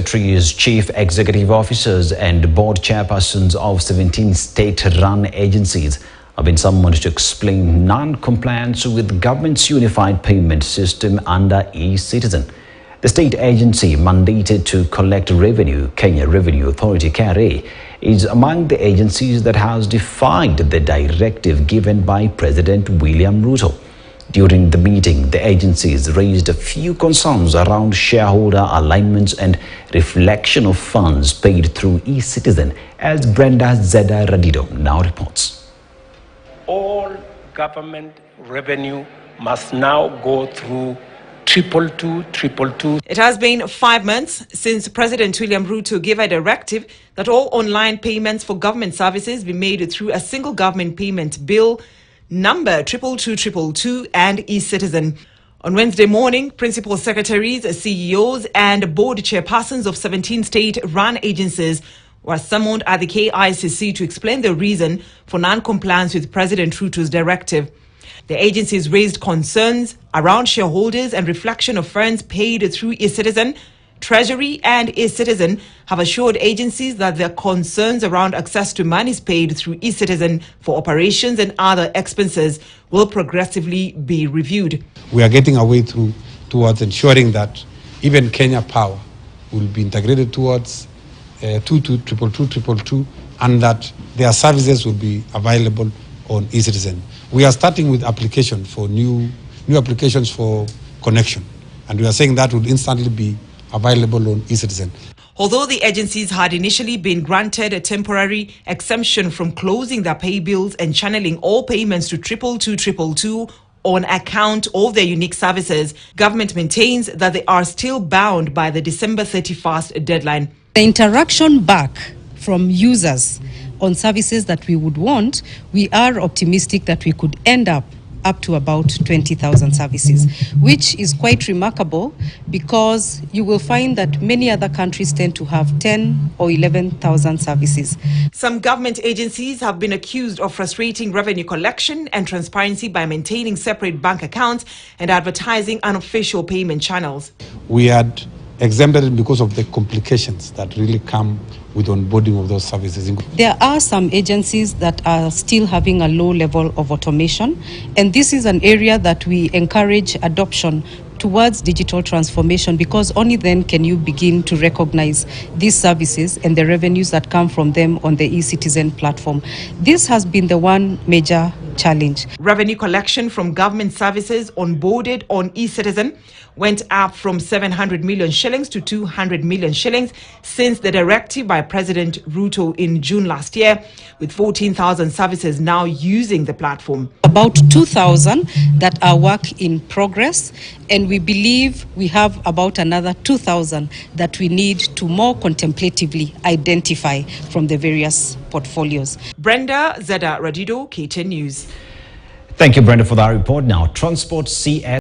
secretaries, chief executive officers and board chairpersons of 17 state-run agencies have been summoned to explain non-compliance with the government's unified payment system under e-Citizen. The state agency mandated to collect revenue, Kenya Revenue Authority KRA, is among the agencies that has defied the directive given by President William Ruto. During the meeting, the agencies raised a few concerns around shareholder alignments and reflection of funds paid through e-Citizen, as Brenda Zeda Radido now reports. All government revenue must now go through 222. It has been 5 months since President William Ruto gave a directive that all online payments for government services be made through a single government payment bill number 22222 and e-Citizen. On Wednesday morning, principal secretaries, CEOs and board chairpersons of 17 state-run agencies were summoned at the KICC to explain the reason for non-compliance with President Ruto's directive. The agencies raised concerns around shareholders and reflection of funds paid through e-Citizen. Treasury and e-Citizen have assured agencies that their concerns around access to monies paid through e-Citizen for operations and other expenses will progressively be reviewed. We are getting away towards ensuring that even Kenya Power will be integrated towards 22222 and that their services will be available on e-Citizen. We are starting with application for new applications for connection, and we are saying that will instantly be available on e-Citizen. Although the agencies had initially been granted a temporary exemption from closing their pay bills and channeling all payments to 22222 on account of their unique services, government maintains that they are still bound by the December 31st deadline. The interaction back from users on services that we would want, we are optimistic that we could end up to about 20,000 services, which is quite remarkable because you will find that many other countries tend to have 10 or 11,000 services. Some government agencies have been accused of frustrating revenue collection and transparency by maintaining separate bank accounts and advertising unofficial payment channels. We had exempted it because of the complications that really come with onboarding of those services. There are some agencies that are still having a low level of automation, and this is an area that we encourage adoption towards digital transformation, because only then can you begin to recognize these services and the revenues that come from them on the e-Citizen platform. This has been the one major challenge. Revenue collection from government services onboarded on e-Citizen went up from 700 million shillings to 200 million shillings since the directive by President Ruto in June last year, with 14,000 services now using the platform. About 2,000 that are work in progress, and we believe we have about another 2,000 that we need to more contemplatively identify from the various portfolios. Brenda Zeda Radido, KTN News. Thank you, Brenda, for that report. Now, Transport CS